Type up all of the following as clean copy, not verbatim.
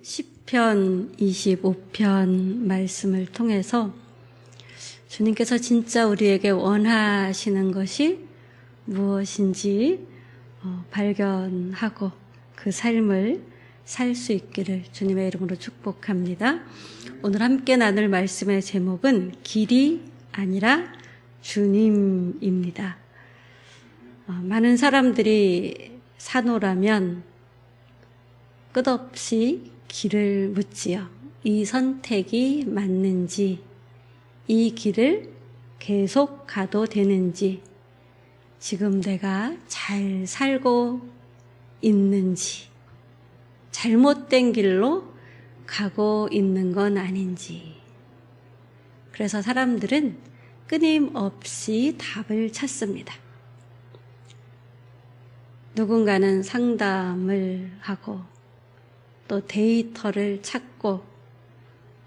시편 25편 말씀을 통해서 주님께서 진짜 우리에게 원하시는 것이 무엇인지 발견하고 그 삶을 살 수 있기를 주님의 이름으로 축복합니다. 오늘 함께 나눌 말씀의 제목은 길이 아니라 주님입니다. 많은 사람들이 사노라면 끝없이 길을 묻지요. 이 선택이 맞는지, 이 길을 계속 가도 되는지, 지금 내가 잘 살고 있는지, 잘못된 길로 가고 있는 건 아닌지. 그래서 사람들은 끊임없이 답을 찾습니다. 누군가는 상담을 하고 또 데이터를 찾고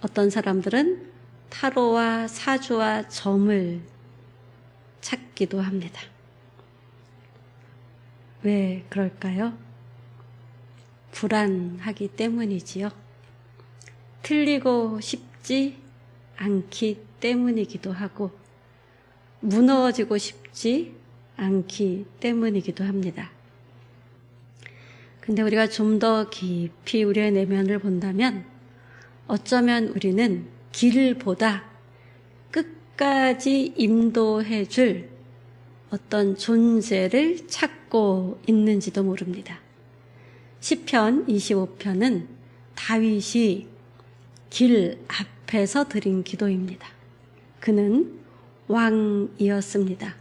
어떤 사람들은 타로와 사주와 점을 찾기도 합니다. 왜 그럴까요? 불안하기 때문이지요. 틀리고 싶지 않기 때문이기도 하고 무너지고 싶지 않기 때문이기도 합니다. 근데 우리가 좀 더 깊이 우리의 내면을 본다면 어쩌면 우리는 길보다 끝까지 인도해 줄 어떤 존재를 찾고 있는지도 모릅니다. 시편 25편은 다윗이 길 앞에서 드린 기도입니다. 그는 왕이었습니다.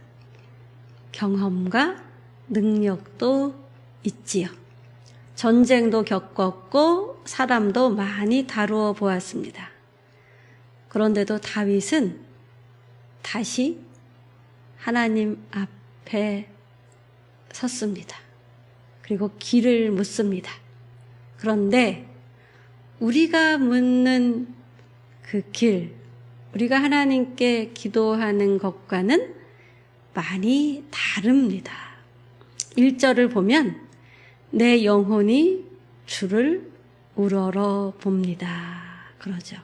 경험과 능력도 있지요. 전쟁도 겪었고 사람도 많이 다루어 보았습니다. 그런데도 다윗은 다시 하나님 앞에 섰습니다. 그리고 길을 묻습니다. 그런데 우리가 묻는 그 길, 우리가 하나님께 기도하는 것과는 많이 다릅니다. 1절을 보면 내 영혼이 주를 우러러 봅니다. 그러죠.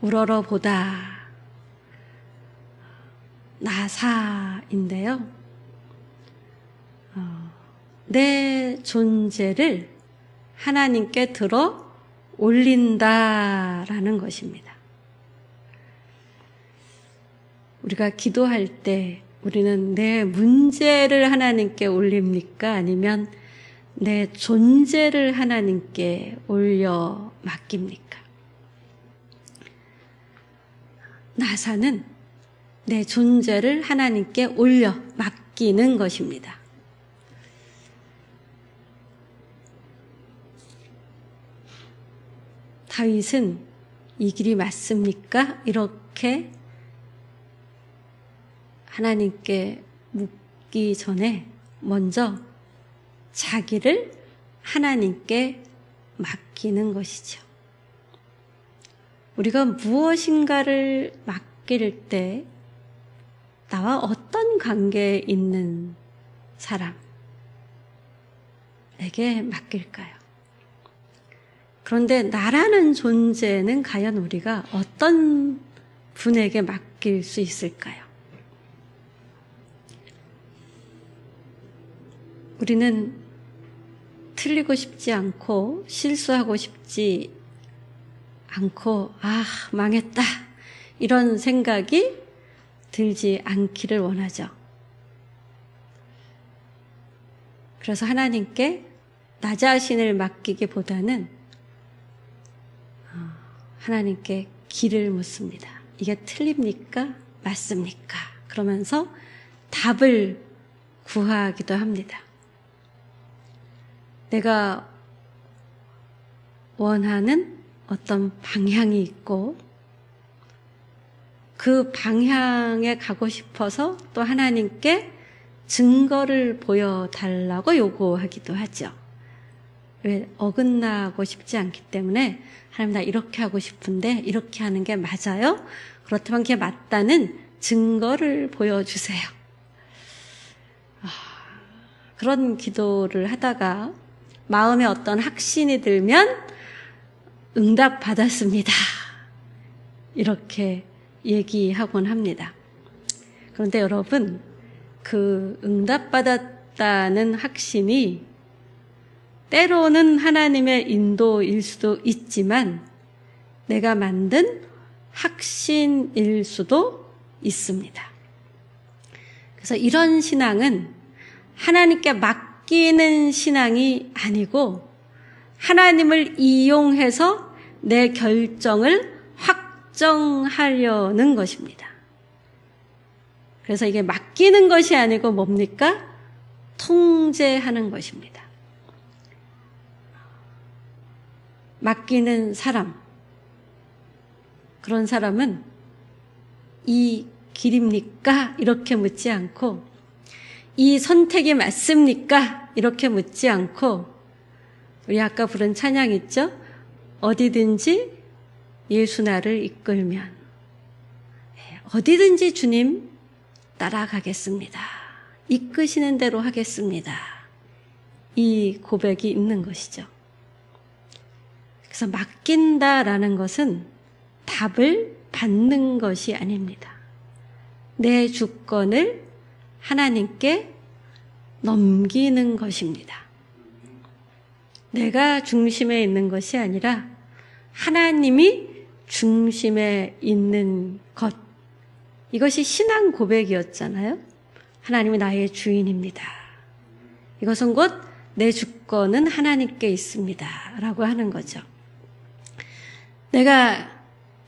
우러러 보다. 나사인데요. 내 존재를 하나님께 들어 올린다라는 것입니다. 우리가 기도할 때 우리는 내 문제를 하나님께 올립니까? 아니면 내 존재를 하나님께 올려 맡깁니까? 나사는 내 존재를 하나님께 올려 맡기는 것입니다. 다윗은 이 길이 맞습니까? 이렇게 하나님께 묻기 전에 먼저 자기를 하나님께 맡기는 것이죠. 우리가 무엇인가를 맡길 때 나와 어떤 관계에 있는 사람에게 맡길까요? 그런데 나라는 존재는 과연 우리가 어떤 분에게 맡길 수 있을까요? 우리는 틀리고 싶지 않고 실수하고 싶지 않고 망했다 이런 생각이 들지 않기를 원하죠. 그래서 하나님께 나 자신을 맡기기보다는 하나님께 길을 묻습니다. 이게 틀립니까? 맞습니까? 그러면서 답을 구하기도 합니다. 내가 원하는 어떤 방향이 있고 그 방향에 가고 싶어서 또 하나님께 증거를 보여달라고 요구하기도 하죠. 왜? 어긋나고 싶지 않기 때문에 하나님 나 이렇게 하고 싶은데 이렇게 하는 게 맞아요? 그렇다면 그게 맞다는 증거를 보여주세요. 그런 기도를 하다가 마음에 어떤 확신이 들면 응답 받았습니다. 이렇게 얘기하곤 합니다. 그런데 여러분, 그 응답 받았다는 확신이 때로는 하나님의 인도일 수도 있지만 내가 만든 확신일 수도 있습니다. 그래서 이런 신앙은 하나님께 맡기는 신앙이 아니고 하나님을 이용해서 내 결정을 확정하려는 것입니다. 그래서 이게 맡기는 것이 아니고 뭡니까? 통제하는 것입니다. 맡기는 사람, 그런 사람은 이 길입니까? 이렇게 묻지 않고 이 선택이 맞습니까? 이렇게 묻지 않고 우리 아까 부른 찬양 있죠? 어디든지 예수 나를 이끌면 어디든지 주님 따라가겠습니다. 이끄시는 대로 하겠습니다. 이 고백이 있는 것이죠. 그래서 맡긴다라는 것은 답을 받는 것이 아닙니다. 내 주권을 하나님께 넘기는 것입니다. 내가 중심에 있는 것이 아니라 하나님이 중심에 있는 것. 이것이 신앙 고백이었잖아요. 하나님이 나의 주인입니다. 이것은 곧 내 주권은 하나님께 있습니다. 라고 하는 거죠. 내가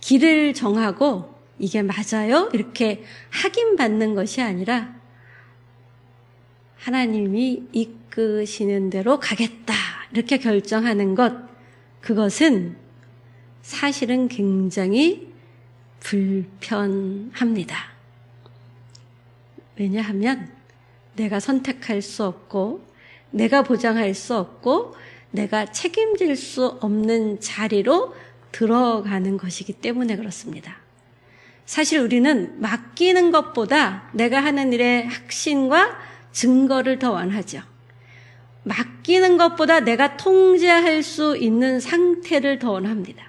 길을 정하고 이게 맞아요? 이렇게 확인받는 것이 아니라 하나님이 이끄시는 대로 가겠다. 이렇게 결정하는 것. 그것은 사실은 굉장히 불편합니다. 왜냐하면 내가 선택할 수 없고 내가 보장할 수 없고 내가 책임질 수 없는 자리로 들어가는 것이기 때문에 그렇습니다. 사실 우리는 맡기는 것보다 내가 하는 일의 확신과 증거를 더 원하죠. 맡기는 것보다 내가 통제할 수 있는 상태를 더 원합니다.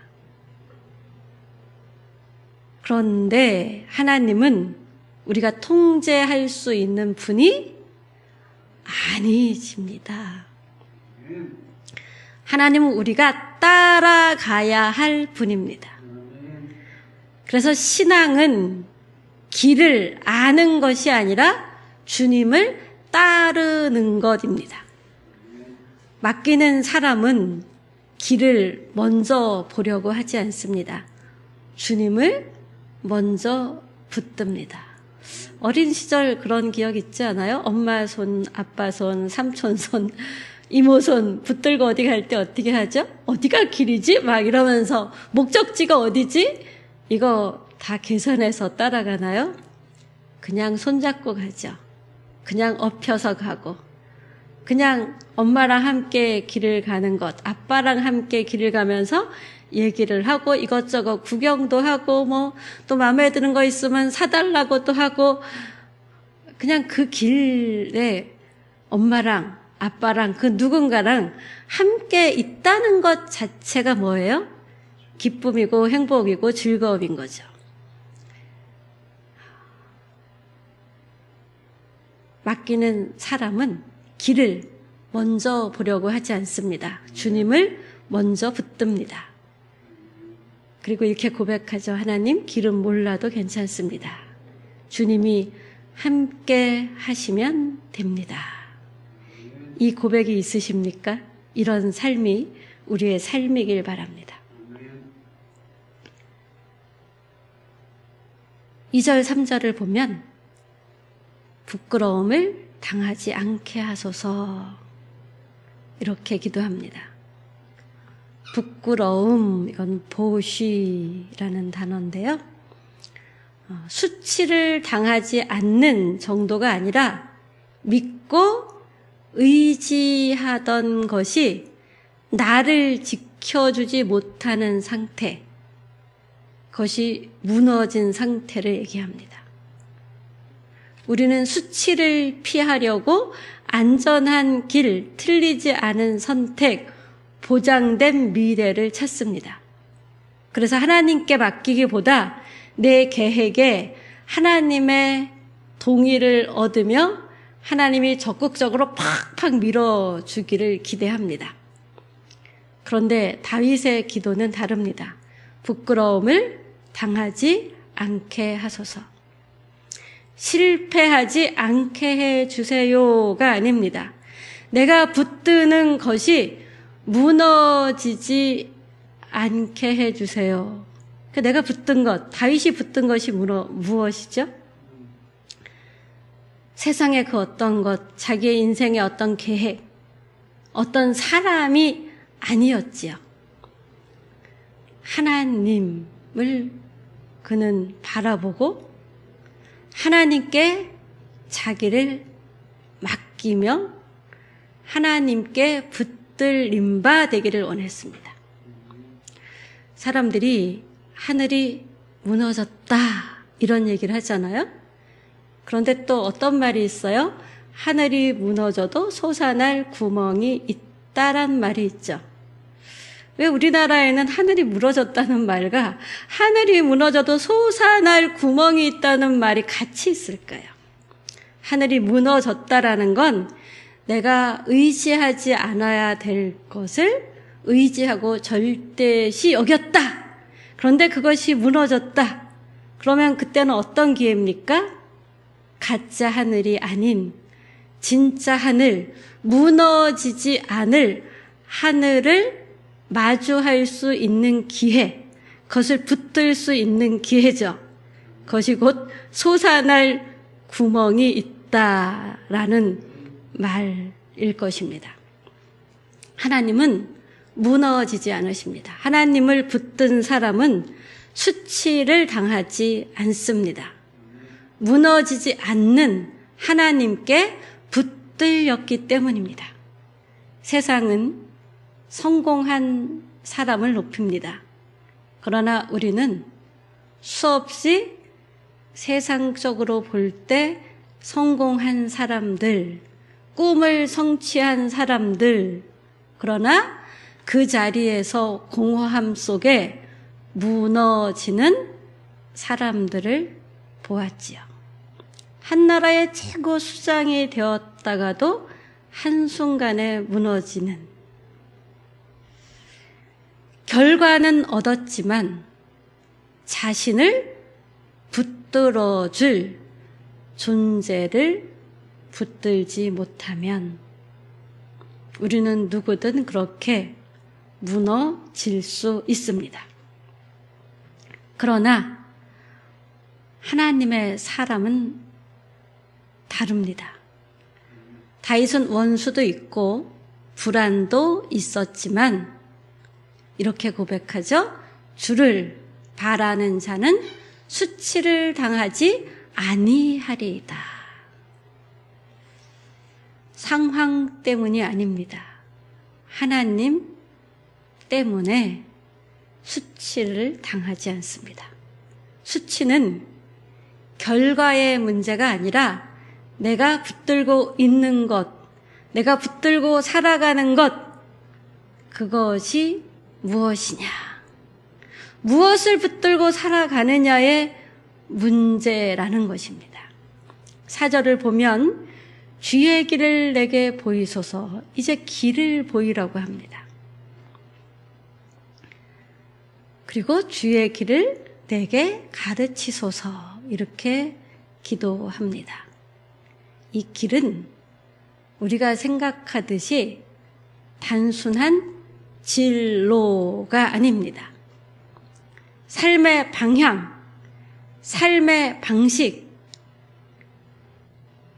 그런데 하나님은 우리가 통제할 수 있는 분이 아니십니다. 하나님은 우리가 따라가야 할 분입니다. 그래서 신앙은 길을 아는 것이 아니라 주님을 따르는 것입니다. 맡기는 사람은 길을 먼저 보려고 하지 않습니다. 주님을 먼저 붙듭니다. 어린 시절 그런 기억 있지 않아요? 엄마 손, 아빠 손, 삼촌 손, 이모 손 붙들고 어디 갈 때 어떻게 하죠? 어디가 길이지? 막 이러면서 목적지가 어디지? 이거 다 계산해서 따라가나요? 그냥 손잡고 가죠. 그냥 엎혀서 가고 그냥 엄마랑 함께 길을 가는 것, 아빠랑 함께 길을 가면서 얘기를 하고 이것저것 구경도 하고 뭐 또 마음에 드는 거 있으면 사달라고 또 하고 그냥 그 길에 엄마랑 아빠랑 그 누군가랑 함께 있다는 것 자체가 뭐예요? 기쁨이고 행복이고 즐거움인 거죠. 맡기는 사람은 길을 먼저 보려고 하지 않습니다. 주님을 먼저 붙듭니다. 그리고 이렇게 고백하죠. 하나님, 길은 몰라도 괜찮습니다. 주님이 함께 하시면 됩니다. 이 고백이 있으십니까? 이런 삶이 우리의 삶이길 바랍니다. 2절, 3절을 보면 부끄러움을 당하지 않게 하소서 이렇게 기도합니다. 부끄러움, 이건 보쉬라는 단어인데요. 수치를 당하지 않는 정도가 아니라 믿고 의지하던 것이 나를 지켜주지 못하는 상태, 그것이 무너진 상태를 얘기합니다. 우리는 수치를 피하려고 안전한 길, 틀리지 않은 선택, 보장된 미래를 찾습니다. 그래서 하나님께 맡기기보다 내 계획에 하나님의 동의를 얻으며 하나님이 적극적으로 팍팍 밀어주기를 기대합니다. 그런데 다윗의 기도는 다릅니다. 부끄러움을 당하지 않게 하소서. 실패하지 않게 해주세요가 아닙니다. 내가 붙드는 것이 무너지지 않게 해주세요. 내가 붙든 것, 다윗이 붙든 것이 무엇이죠? 세상의 그 어떤 것, 자기의 인생의 어떤 계획, 어떤 사람이 아니었지요. 하나님을 그는 바라보고 하나님께 자기를 맡기며 하나님께 붙들림 바 되기를 원했습니다. 사람들이 하늘이 무너졌다 이런 얘기를 하잖아요. 그런데 또 어떤 말이 있어요? 하늘이 무너져도 솟아날 구멍이 있다란 말이 있죠. 왜 우리나라에는 하늘이 무너졌다는 말과 하늘이 무너져도 솟아날 구멍이 있다는 말이 같이 있을까요? 하늘이 무너졌다라는 건 내가 의지하지 않아야 될 것을 의지하고 절대시 여겼다. 그런데 그것이 무너졌다. 그러면 그때는 어떤 기회입니까? 가짜 하늘이 아닌 진짜 하늘, 무너지지 않을 하늘을 마주할 수 있는 기회, 그것을 붙들 수 있는 기회죠. 그것이 곧 솟아날 구멍이 있다라는 말일 것입니다. 하나님은 무너지지 않으십니다. 하나님을 붙든 사람은 수치를 당하지 않습니다. 무너지지 않는 하나님께 붙들렸기 때문입니다. 세상은 성공한 사람을 높입니다. 그러나 우리는 수없이 세상적으로 볼 때 성공한 사람들, 꿈을 성취한 사람들, 그러나 그 자리에서 공허함 속에 무너지는 사람들을 보았지요. 한나라의 최고 수장이 되었다가도 한순간에 무너지는, 결과는 얻었지만 자신을 붙들어줄 존재를 붙들지 못하면 우리는 누구든 그렇게 무너질 수 있습니다. 그러나 하나님의 사람은 다릅니다. 다윗은 원수도 있고 불안도 있었지만 이렇게 고백하죠. 주를 바라는 자는 수치를 당하지 아니하리이다. 상황 때문이 아닙니다. 하나님 때문에 수치를 당하지 않습니다. 수치는 결과의 문제가 아니라 내가 붙들고 있는 것, 내가 붙들고 살아가는 것, 그것이 무엇이냐, 무엇을 붙들고 살아가느냐의 문제라는 것입니다. 4절을 보면 주의 길을 내게 보이소서, 이제 길을 보이라고 합니다. 그리고 주의 길을 내게 가르치소서, 이렇게 기도합니다. 이 길은 우리가 생각하듯이 단순한 진로가 아닙니다. 삶의 방향, 삶의 방식,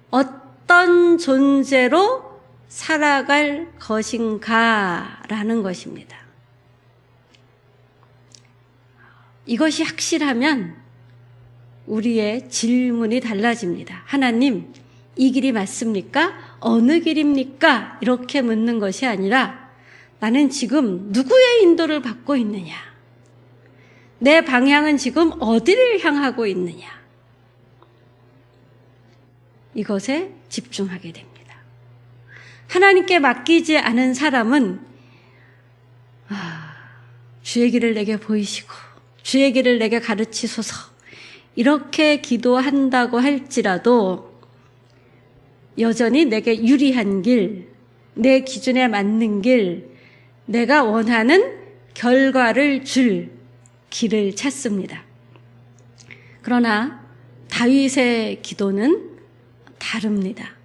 어떤 존재로 살아갈 것인가라는 것입니다. 이것이 확실하면 우리의 질문이 달라집니다. 하나님, 이 길이 맞습니까? 어느 길입니까? 이렇게 묻는 것이 아니라 나는 지금 누구의 인도를 받고 있느냐? 내 방향은 지금 어디를 향하고 있느냐? 이것에 집중하게 됩니다. 하나님께 맡기지 않은 사람은 주의 길을 내게 보이시고 주의 길을 내게 가르치소서. 이렇게 기도한다고 할지라도 여전히 내게 유리한 길, 내 기준에 맞는 길, 내가 원하는 결과를 줄 길을 찾습니다. 그러나 다윗의 기도는 다릅니다.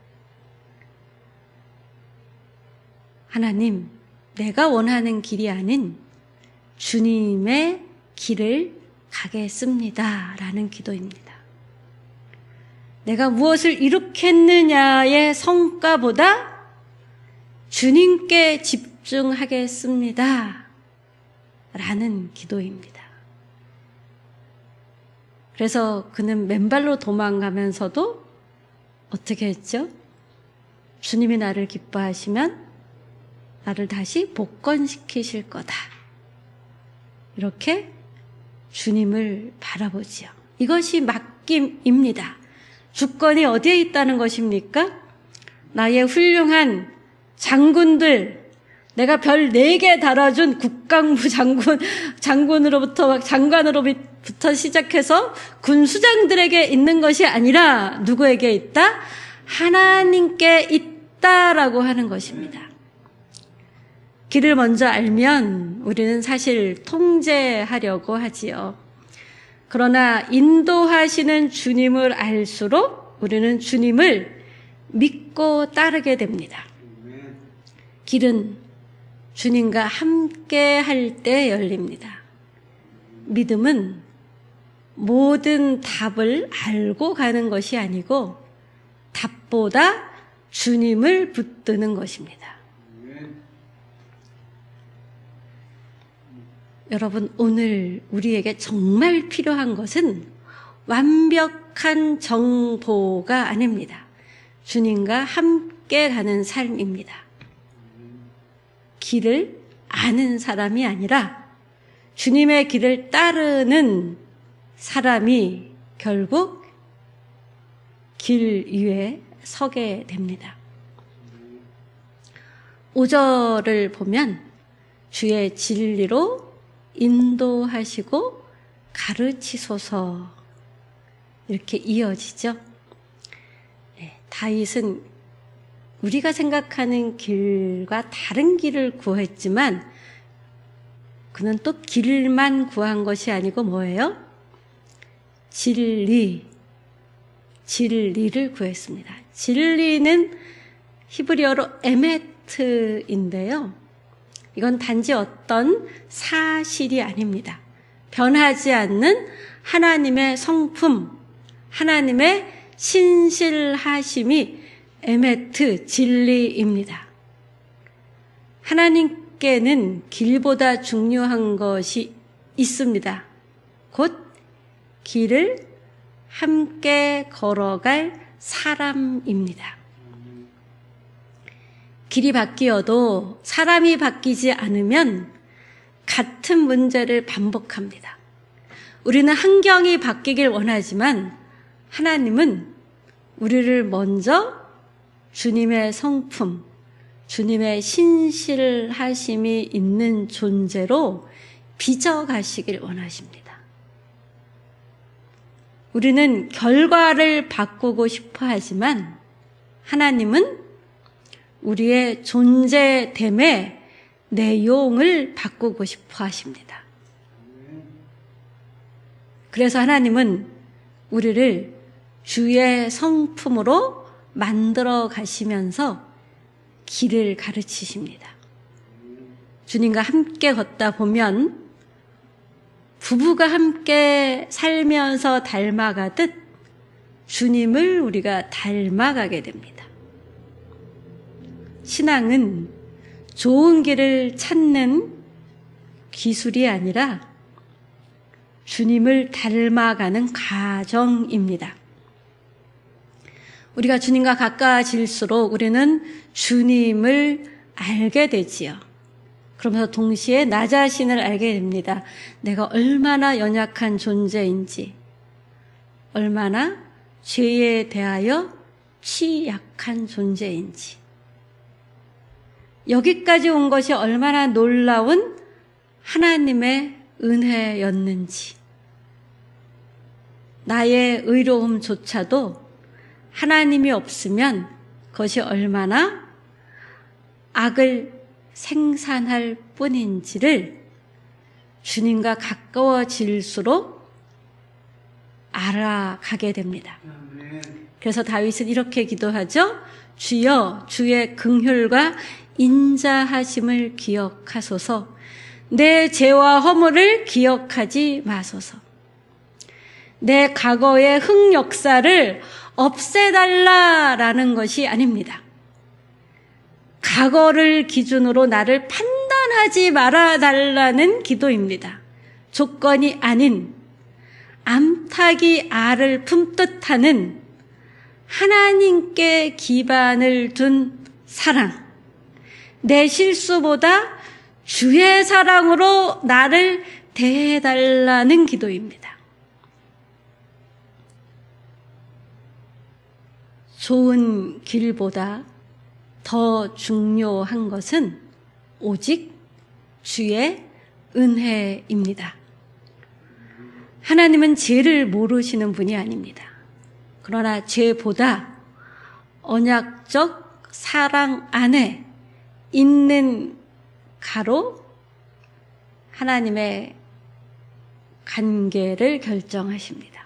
하나님, 내가 원하는 길이 아닌 주님의 길을 가겠습니다. 라는 기도입니다. 내가 무엇을 이룩했느냐의 성과보다 주님께 집중하겠습니다. 라는 기도입니다. 그래서 그는 맨발로 도망가면서도 어떻게 했죠? 주님이 나를 기뻐하시면 나를 다시 복권시키실 거다. 이렇게 주님을 바라보지요. 이것이 맡김입니다. 주권이 어디에 있다는 것입니까? 나의 훌륭한 장군들, 내가 별 4개 달아준 국방부 장관으로부터 시작해서 군수장들에게 있는 것이 아니라 누구에게 있다? 하나님께 있다라고 하는 것입니다. 길을 먼저 알면 우리는 사실 통제하려고 하지요. 그러나 인도하시는 주님을 알수록 우리는 주님을 믿고 따르게 됩니다. 길은 주님과 함께 할 때 열립니다. 믿음은 모든 답을 알고 가는 것이 아니고 답보다 주님을 붙드는 것입니다. 여러분, 오늘 우리에게 정말 필요한 것은 완벽한 정보가 아닙니다. 주님과 함께 가는 삶입니다. 길을 아는 사람이 아니라 주님의 길을 따르는 사람이 결국 길 위에 서게 됩니다. 5절을 보면 주의 진리로 인도하시고 가르치소서 이렇게 이어지죠. 다윗은 우리가 생각하는 길과 다른 길을 구했지만 그는 또 길만 구한 것이 아니고 뭐예요? 진리를 구했습니다. 진리는 히브리어로 에메트인데요. 이건 단지 어떤 사실이 아닙니다. 변하지 않는 하나님의 성품, 하나님의 신실하심이 에메트, 진리입니다. 하나님께는 길보다 중요한 것이 있습니다. 곧 길을 함께 걸어갈 사람입니다. 길이 바뀌어도 사람이 바뀌지 않으면 같은 문제를 반복합니다. 우리는 환경이 바뀌길 원하지만 하나님은 우리를 먼저 주님의 성품, 주님의 신실하심이 있는 존재로 빚어가시길 원하십니다. 우리는 결과를 바꾸고 싶어 하지만 하나님은 우리의 존재됨의 내용을 바꾸고 싶어 하십니다. 그래서 하나님은 우리를 주의 성품으로 만들어 가시면서 길을 가르치십니다. 주님과 함께 걷다 보면 부부가 함께 살면서 닮아가듯 주님을 우리가 닮아가게 됩니다. 신앙은 좋은 길을 찾는 기술이 아니라 주님을 닮아가는 과정입니다. 우리가 주님과 가까워질수록 우리는 주님을 알게 되지요. 그러면서 동시에 나 자신을 알게 됩니다. 내가 얼마나 연약한 존재인지, 얼마나 죄에 대하여 취약한 존재인지, 여기까지 온 것이 얼마나 놀라운 하나님의 은혜였는지, 나의 의로움조차도 하나님이 없으면 그것이 얼마나 악을 생산할 뿐인지를 주님과 가까워질수록 알아가게 됩니다. 그래서 다윗은 이렇게 기도하죠. 주여, 주의 긍휼과 인자하심을 기억하소서. 내 죄와 허물을 기억하지 마소서. 내 과거의 흑역사를 없애달라라는 것이 아닙니다. 과거를 기준으로 나를 판단하지 말아달라는 기도입니다. 조건이 아닌 암탉이 알을 품듯 하는 하나님께 기반을 둔 사랑, 내 실수보다 주의 사랑으로 나를 대해달라는 기도입니다. 좋은 길보다 더 중요한 것은 오직 주의 은혜입니다. 하나님은 죄를 모르시는 분이 아닙니다. 그러나 죄보다 언약적 사랑 안에 있는 가로 하나님의 관계를 결정하십니다.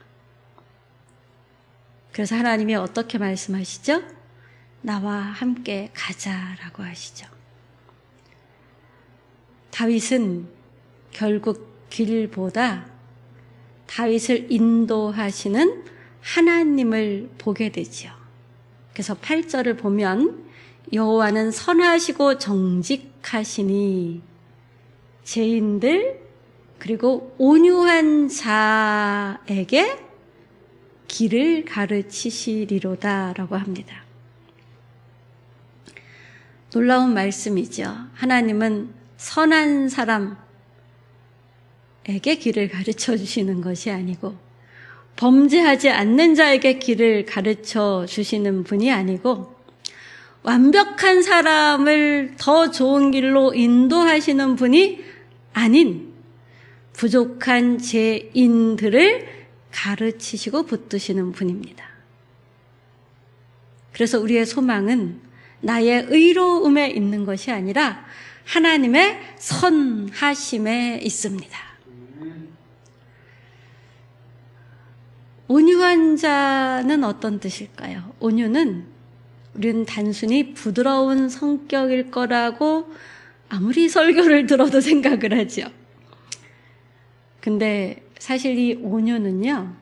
그래서 하나님이 어떻게 말씀하시죠? 나와 함께 가자라고 하시죠. 다윗은 결국 길보다 다윗을 인도하시는 하나님을 보게 되지요. 그래서 8절을 보면 여호와는 선하시고 정직하시니 죄인들 그리고 온유한 자에게 길을 가르치시리로다라고 합니다. 놀라운 말씀이죠. 하나님은 선한 사람에게 길을 가르쳐 주시는 것이 아니고 범죄하지 않는 자에게 길을 가르쳐 주시는 분이 아니고 완벽한 사람을 더 좋은 길로 인도하시는 분이 아닌 부족한 죄인들을 가르치시고 붙드시는 분입니다. 그래서 우리의 소망은 나의 의로움에 있는 것이 아니라 하나님의 선하심에 있습니다. 온유한 자는 어떤 뜻일까요? 온유는 우리는 단순히 부드러운 성격일 거라고 아무리 설교를 들어도 생각을 하죠. 근데 사실 이 온유는요,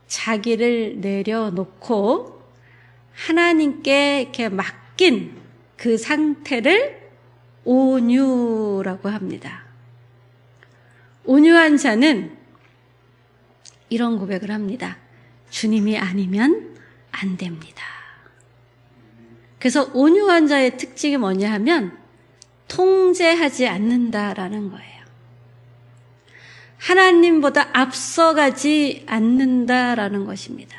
자기를 내려놓고 하나님께 이렇게 맡긴 그 상태를 온유라고 합니다. 온유한 자는 이런 고백을 합니다. 주님이 아니면 안 됩니다. 그래서 온유한 자의 특징이 뭐냐 하면 통제하지 않는다라는 거예요. 하나님보다 앞서가지 않는다라는 것입니다.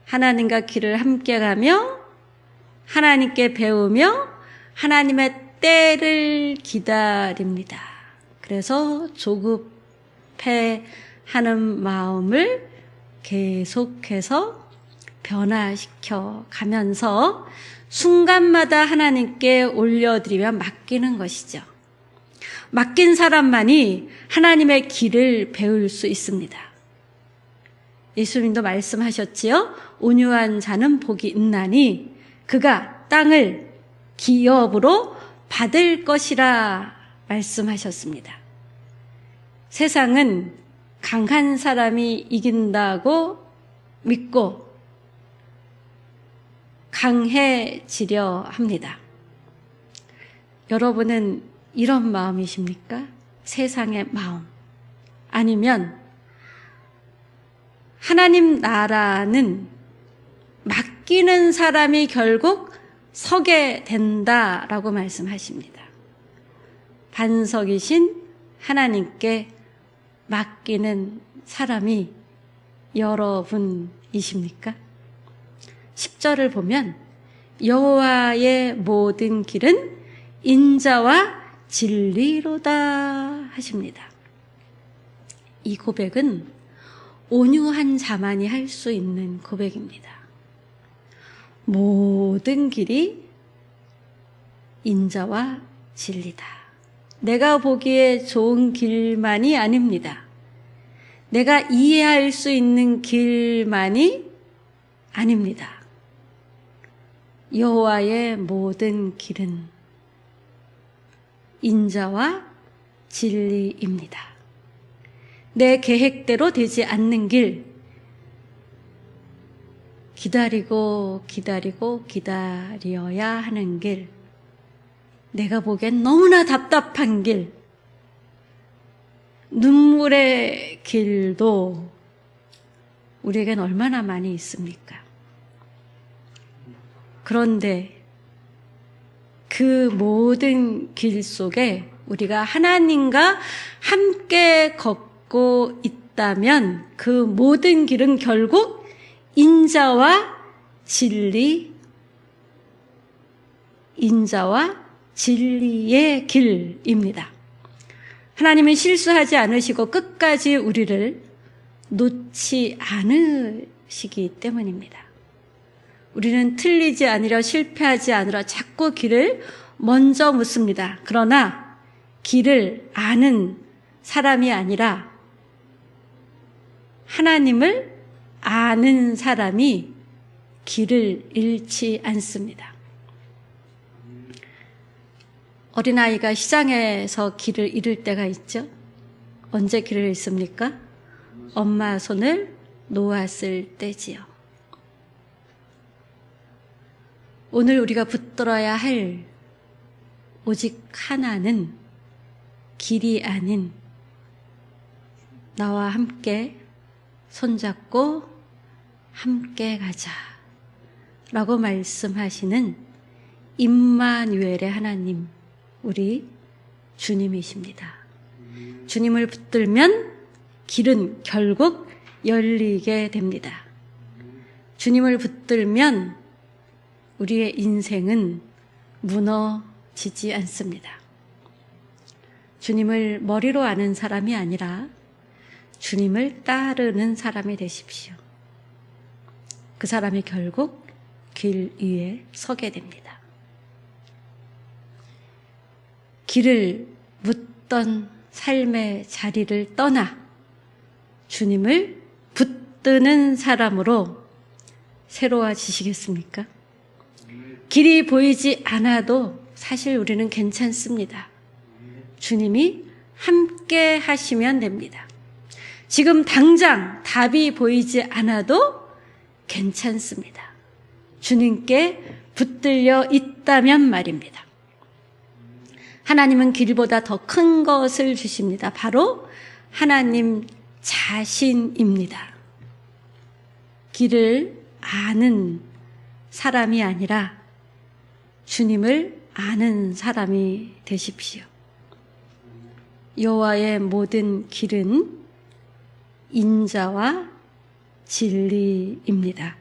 하나님과 길을 함께 가며 하나님께 배우며 하나님의 때를 기다립니다. 그래서 조급해하는 마음을 계속해서 변화시켜 가면서 순간마다 하나님께 올려드리며 맡기는 것이죠. 맡긴 사람만이 하나님의 길을 배울 수 있습니다. 예수님도 말씀하셨지요. 온유한 자는 복이 있나니 그가 땅을 기업으로 받을 것이라 말씀하셨습니다. 세상은 강한 사람이 이긴다고 믿고 강해지려 합니다. 여러분은 이런 마음이십니까? 세상의 마음. 아니면 하나님 나라는 맡기는 사람이 결국 서게 된다라고 말씀하십니다. 반석이신 하나님께 맡기는 사람이 여러분이십니까? 10절을 보면 여호와의 모든 길은 인자와 진리로다 하십니다. 이 고백은 온유한 자만이 할 수 있는 고백입니다. 모든 길이 인자와 진리다. 내가 보기에 좋은 길만이 아닙니다. 내가 이해할 수 있는 길만이 아닙니다. 여호와의 모든 길은 인자와 진리입니다. 내 계획대로 되지 않는 길, 기다리고 기다려야 하는 길, 내가 보기엔 너무나 답답한 길, 눈물의 길도 우리에겐 얼마나 많이 있습니까? 그런데 그 모든 길 속에 우리가 하나님과 함께 걷고 있다면 그 모든 길은 결국 인자와 진리의 길입니다. 하나님은 실수하지 않으시고 끝까지 우리를 놓지 않으시기 때문입니다. 우리는 틀리지 않으려 실패하지 않으려 자꾸 길을 먼저 묻습니다. 그러나 길을 아는 사람이 아니라 하나님을 아는 사람이 길을 잃지 않습니다. 어린아이가 시장에서 길을 잃을 때가 있죠. 언제 길을 잃습니까? 엄마 손을 놓았을 때지요. 오늘 우리가 붙들어야 할 오직 하나는 길이 아닌 나와 함께 손잡고 함께 가자 라고 말씀하시는 임마누엘의 하나님, 우리 주님이십니다. 주님을 붙들면 길은 결국 열리게 됩니다. 주님을 붙들면 우리의 인생은 무너지지 않습니다. 주님을 머리로 아는 사람이 아니라 주님을 따르는 사람이 되십시오. 그 사람이 결국 길 위에 서게 됩니다. 길을 묻던 삶의 자리를 떠나 주님을 붙드는 사람으로 새로워지시겠습니까? 길이 보이지 않아도 사실 우리는 괜찮습니다. 주님이 함께 하시면 됩니다. 지금 당장 답이 보이지 않아도 괜찮습니다. 주님께 붙들려 있다면 말입니다. 하나님은 길보다 더 큰 것을 주십니다. 바로 하나님 자신입니다. 길을 아는 사람이 아니라 주님을 아는 사람이 되십시오. 여호와의 모든 길은 인자와 진리입니다.